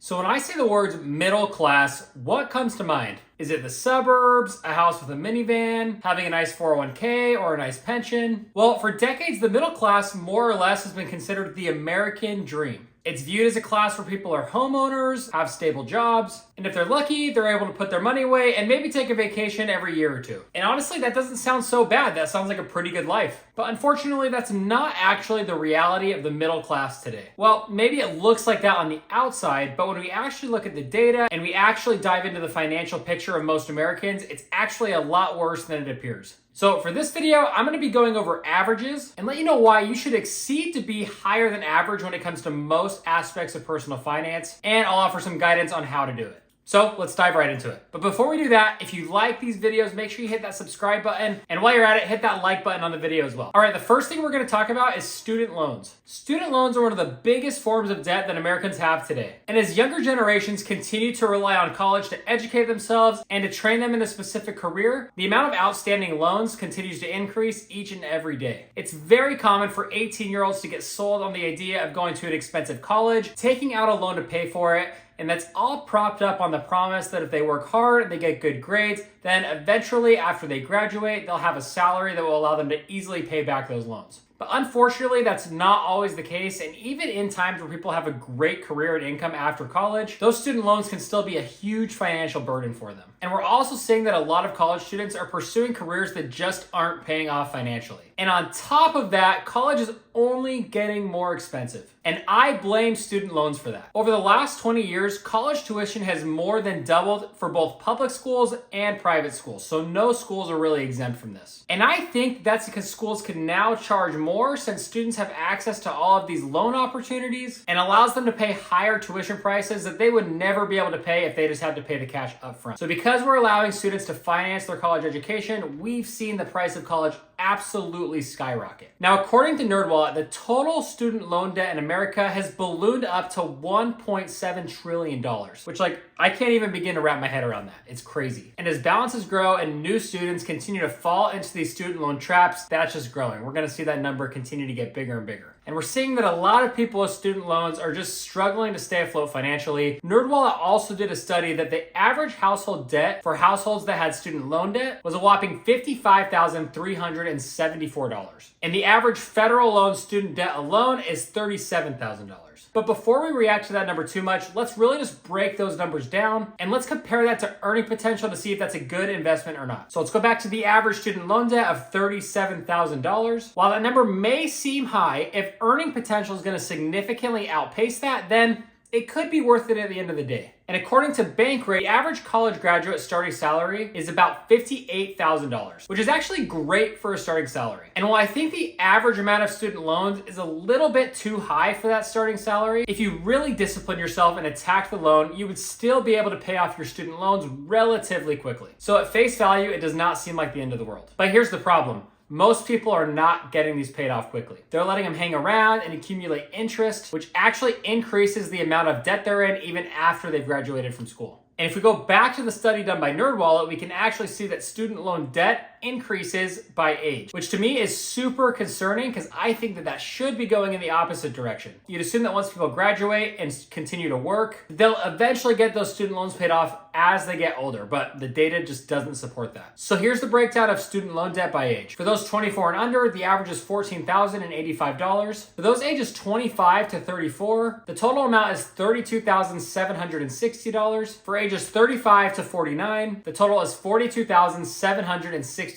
So when I say the words middle class, what comes to mind? Is it the suburbs, a house with a minivan, having a nice 401k or a nice pension? Well, for decades, the middle class more or less has been considered the American dream. It's viewed as a class where people are homeowners, have stable jobs, and if they're lucky, they're able to put their money away and maybe take a vacation every year or two. And honestly, that doesn't sound so bad. That sounds like a pretty good life. But unfortunately, that's not actually the reality of the middle class today. Well, maybe it looks like that on the outside, but when we actually look at the data and we actually dive into the financial picture of most Americans, it's actually a lot worse than it appears. So for this video, I'm going to be going over averages and let you know why you should exceed to be higher than average when it comes to most aspects of personal finance, and I'll offer some guidance on how to do it. So let's dive right into it. But before we do that, if you like these videos, make sure you hit that subscribe button. And while you're at it, hit that like button on the video as well. All right, the first thing we're gonna talk about is student loans. Student loans are one of the biggest forms of debt that Americans have today. And as younger generations continue to rely on college to educate themselves and to train them in a specific career, the amount of outstanding loans continues to increase each and every day. It's very common for 18-year-olds to get sold on the idea of going to an expensive college, taking out a loan to pay for it, and that's all propped up on the promise that if they work hard, they get good grades, then eventually after they graduate, they'll have a salary that will allow them to easily pay back those loans. But unfortunately, that's not always the case. And even in times where people have a great career and income after college, those student loans can still be a huge financial burden for them. And we're also seeing that a lot of college students are pursuing careers that just aren't paying off financially. And on top of that, college is only getting more expensive. And I blame student loans for that. Over the last 20 years, college tuition has more than doubled for both public schools and private schools. So no schools are really exempt from this. And I think that's because schools can now charge more since students have access to all of these loan opportunities and allows them to pay higher tuition prices that they would never be able to pay if they just had to pay the cash up front. So because we're allowing students to finance their college education, we've seen the price of college absolutely skyrocket. Now, according to NerdWallet, the total student loan debt in America has ballooned up to $1.7 trillion, which I can't even begin to wrap my head around that. It's crazy. And as balances grow and new students continue to fall into these student loan traps, that's just growing. We're gonna see that number continue to get bigger and bigger. And we're seeing that a lot of people with student loans are just struggling to stay afloat financially. NerdWallet also did a study that the average household debt for households that had student loan debt was a whopping $55,374. And the average federal loan student debt alone is $37,000. But before we react to that number too much, let's really just break those numbers down and let's compare that to earning potential to see if that's a good investment or not. So let's go back to the average student loan debt of $37,000. While that number may seem high, if earning potential is going to significantly outpace that, then it could be worth it at the end of the day. And according to Bankrate, the average college graduate starting salary is about $58,000, which is actually great for a starting salary. And while I think the average amount of student loans is a little bit too high for that starting salary, if you really discipline yourself and attack the loan, you would still be able to pay off your student loans relatively quickly. So at face value, it does not seem like the end of the world. But here's the problem. Most people are not getting these paid off quickly. They're letting them hang around and accumulate interest, which actually increases the amount of debt they're in even after they've graduated from school. And if we go back to the study done by NerdWallet, we can actually see that student loan debt increases by age, which to me is super concerning because I think that that should be going in the opposite direction. You'd assume that once people graduate and continue to work, they'll eventually get those student loans paid off as they get older, but the data just doesn't support that. So here's the breakdown of student loan debt by age. For those 24 and under, the average is $14,085. For those ages 25 to 34, the total amount is $32,760. For ages 35 to 49, the total is $42,767.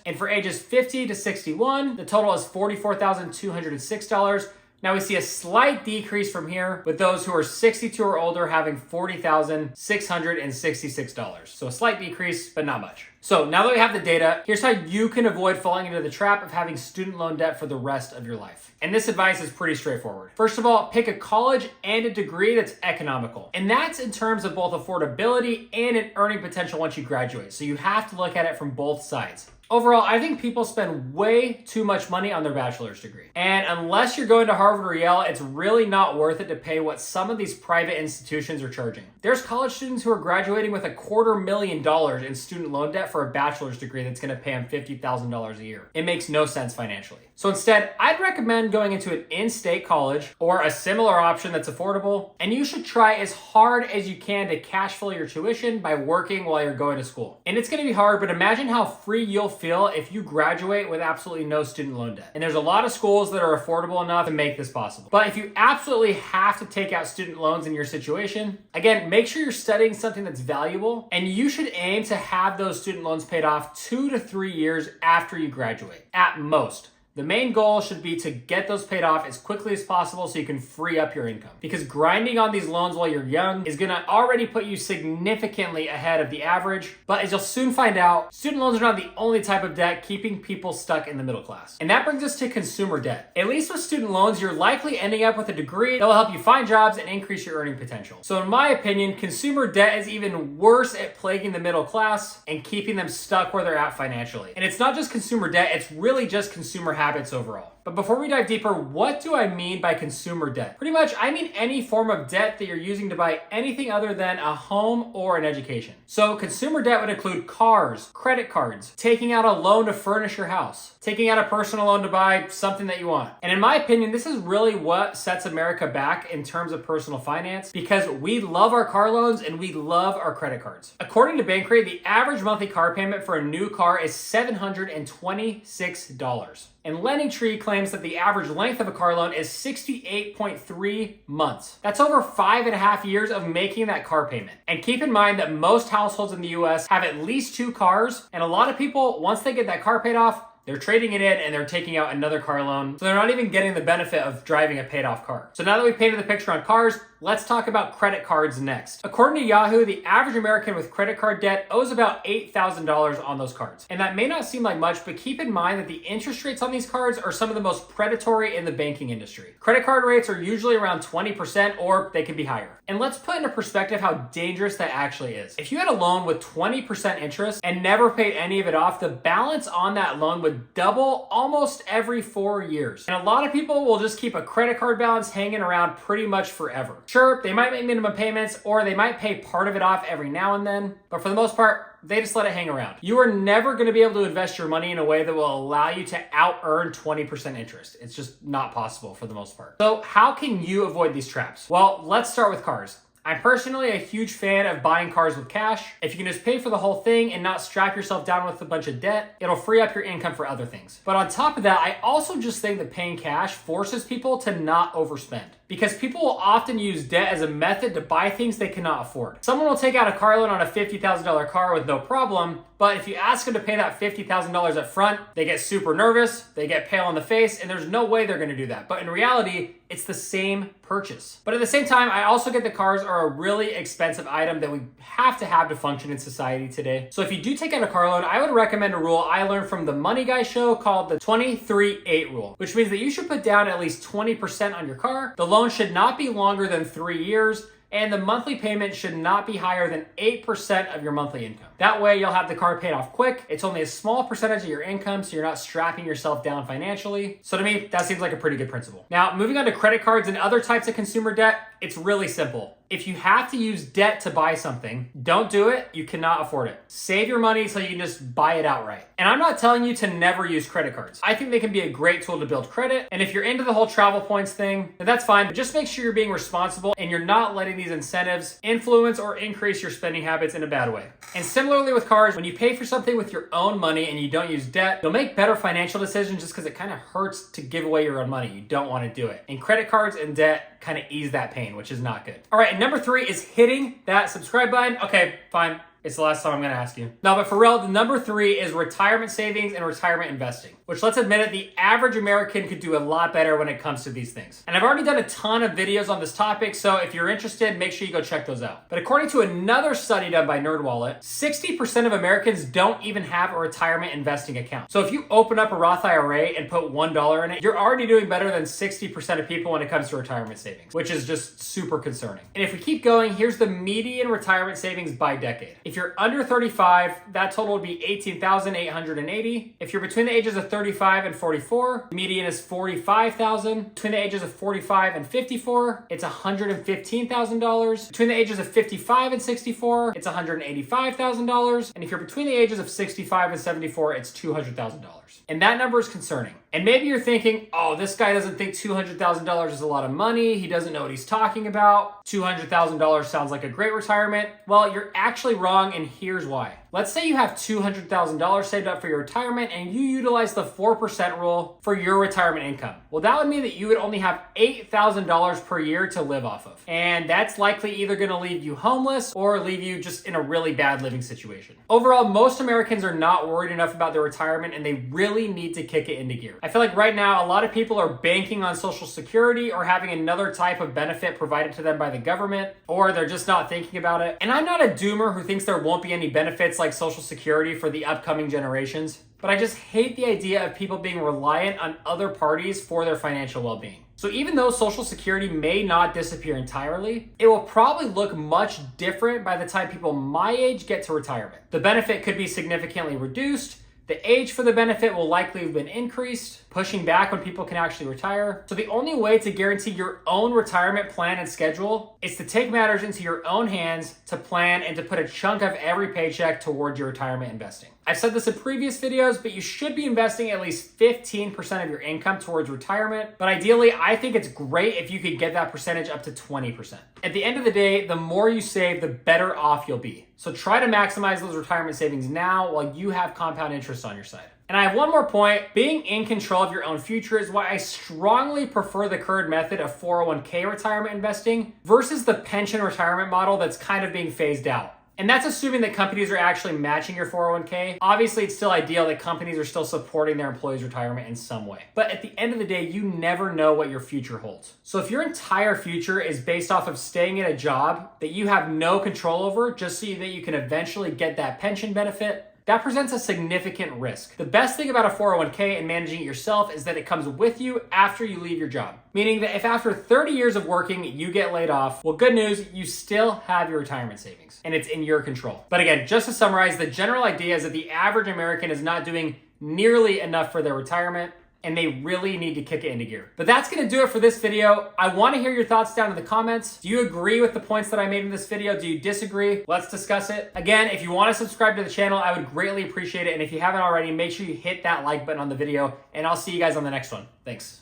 And for ages 50 to 61, the total is $44,206. Now we see a slight decrease from here with those who are 62 or older having $40,666. So a slight decrease, but not much. So now that we have the data, here's how you can avoid falling into the trap of having student loan debt for the rest of your life. And this advice is pretty straightforward. First of all, pick a college and a degree that's economical. And that's in terms of both affordability and an earning potential once you graduate. So you have to look at it from both sides. Overall, I think people spend way too much money on their bachelor's degree. And unless you're going to Harvard or Yale, it's really not worth it to pay what some of these private institutions are charging. There's college students who are graduating with $250,000 in student loan debt for a bachelor's degree that's going to pay them $50,000 a year. It makes no sense financially. So instead, I'd recommend going into an in-state college or a similar option that's affordable, and you should try as hard as you can to cash flow your tuition by working while you're going to school. And it's going to be hard, but imagine how free you'll feel if you graduate with absolutely no student loan debt. And there's a lot of schools that are affordable enough to make this possible. But if you absolutely have to take out student loans in your situation, again, make sure you're studying something that's valuable, and you should aim to have those student loans paid off 2 to 3 years after you graduate, at most. The main goal should be to get those paid off as quickly as possible so you can free up your income. Because grinding on these loans while you're young is gonna already put you significantly ahead of the average. But as you'll soon find out, student loans are not the only type of debt keeping people stuck in the middle class. And that brings us to consumer debt. At least with student loans, you're likely ending up with a degree that will help you find jobs and increase your earning potential. So in my opinion, consumer debt is even worse at plaguing the middle class and keeping them stuck where they're at financially. And it's not just consumer debt, it's really just consumer habits overall. But before we dive deeper, what do I mean by consumer debt? Pretty much, I mean any form of debt that you're using to buy anything other than a home or an education. So consumer debt would include cars, credit cards, taking out a loan to furnish your house, taking out a personal loan to buy something that you want. And in my opinion, this is really what sets America back in terms of personal finance, because we love our car loans and we love our credit cards. According to Bankrate, the average monthly car payment for a new car is $726. And LendingTree claims that the average length of a car loan is 68.3 months. That's over 5.5 years of making that car payment. And keep in mind that most households in the US have at least 2 cars, and a lot of people, once they get that car paid off, they're trading it in and they're taking out another car loan. So they're not even getting the benefit of driving a paid off car. So now that we've painted the picture on cars, let's talk about credit cards next. According to Yahoo, the average American with credit card debt owes about $8,000 on those cards. And that may not seem like much, but keep in mind that the interest rates on these cards are some of the most predatory in the banking industry. Credit card rates are usually around 20% or they can be higher. And let's put into perspective how dangerous that actually is. If you had a loan with 20% interest and never paid any of it off, the balance on that loan would double almost every 4 years. And a lot of people will just keep a credit card balance hanging around pretty much forever. Sure, they might make minimum payments or they might pay part of it off every now and then, but for the most part, they just let it hang around. You are never going to be able to invest your money in a way that will allow you to out-earn 20% interest. It's just not possible for the most part. So how can you avoid these traps? Well, let's start with cars. I'm personally a huge fan of buying cars with cash. If you can just pay for the whole thing and not strap yourself down with a bunch of debt, it'll free up your income for other things. But on top of that, I also just think that paying cash forces people to not overspend, because people will often use debt as a method to buy things they cannot afford. Someone will take out a car loan on a $50,000 car with no problem, but if you ask them to pay that $50,000 up front, they get super nervous, they get pale on the face, and there's no way they're gonna do that. But in reality, it's the same purchase. But at the same time, I also get that cars are a really expensive item that we have to function in society today. So if you do take out a car loan, I would recommend a rule I learned from the Money Guy show called the 23-8 rule, which means that you should put down at least 20% on your car. The loan should not be longer than 3 years, and the monthly payment should not be higher than 8% of your monthly income. That way you'll have the car paid off quick. It's only a small percentage of your income, so you're not strapping yourself down financially. So to me, that seems like a pretty good principle. Now, moving on to credit cards and other types of consumer debt, it's really simple. If you have to use debt to buy something, don't do it. You cannot afford it. Save your money so you can just buy it outright. And I'm not telling you to never use credit cards. I think they can be a great tool to build credit. And if you're into the whole travel points thing, then that's fine. But just make sure you're being responsible and you're not letting these incentives influence or increase your spending habits in a bad way. And similarly with cars, when you pay for something with your own money and you don't use debt, you'll make better financial decisions just because it kind of hurts to give away your own money. You don't want to do it. And credit cards and debt kind of ease that pain, which is not good. All right, and number 3 is hitting that subscribe button. Okay, fine. It's the last time I'm gonna ask you. No, but for real, the number 3 is retirement savings and retirement investing, which, let's admit it, the average American could do a lot better when it comes to these things. And I've already done a ton of videos on this topic, so if you're interested, make sure you go check those out. But according to another study done by NerdWallet, 60% of Americans don't even have a retirement investing account. So if you open up a Roth IRA and put $1 in it, you're already doing better than 60% of people when it comes to retirement savings, which is just super concerning. And if we keep going, here's the median retirement savings by decade. If you're under 35, that total would be $18,880. If you're between the ages of 35 and 44, the median is $45,000. Between the ages of 45 and 54, it's $115,000. Between the ages of 55 and 64, it's $185,000. And if you're between the ages of 65 and 74, it's $200,000. And that number is concerning. And maybe you're thinking, oh, this guy doesn't think $200,000 is a lot of money. He doesn't know what he's talking about. $200,000 sounds like a great retirement. Well, you're actually wrong, and here's why. Let's say you have $200,000 saved up for your retirement and you utilize the 4% rule for your retirement income. Well, that would mean that you would only have $8,000 per year to live off of. And that's likely either going to leave you homeless or leave you just in a really bad living situation. Overall, most Americans are not worried enough about their retirement and they really need to kick it into gear. I feel like right now, a lot of people are banking on Social Security or having another type of benefit provided to them by the government, or they're just not thinking about it. And I'm not a doomer who thinks there won't be any benefits like Social Security for the upcoming generations, but I just hate the idea of people being reliant on other parties for their financial well-being. So even though Social Security may not disappear entirely, it will probably look much different by the time people my age get to retirement. The benefit could be significantly reduced. The age for the benefit will likely have been increased, pushing back when people can actually retire. So the only way to guarantee your own retirement plan and schedule is to take matters into your own hands, to plan and to put a chunk of every paycheck towards your retirement investing. I've said this in previous videos, but you should be investing at least 15% of your income towards retirement. But ideally, I think it's great if you could get that percentage up to 20%. At the end of the day, the more you save, the better off you'll be. So try to maximize those retirement savings now while you have compound interest on your side. And I have one more point. Being in control of your own future is why I strongly prefer the current method of 401k retirement investing versus the pension retirement model that's kind of being phased out. And that's assuming that companies are actually matching your 401k. Obviously, it's still ideal that companies are still supporting their employees' retirement in some way. But at the end of the day, you never know what your future holds. So if your entire future is based off of staying in a job that you have no control over just so that you can eventually get that pension benefit, that presents a significant risk. The best thing about a 401k and managing it yourself is that it comes with you after you leave your job. Meaning that if after 30 years of working, you get laid off, well, good news, you still have your retirement savings and it's in your control. But again, just to summarize, the general idea is that the average American is not doing nearly enough for their retirement, and they really need to kick it into gear. But that's gonna do it for this video. I wanna hear your thoughts down in the comments. Do you agree with the points that I made in this video? Do you disagree? Let's discuss it. Again, if you wanna subscribe to the channel, I would greatly appreciate it. And if you haven't already, make sure you hit that like button on the video, and I'll see you guys on the next one. Thanks.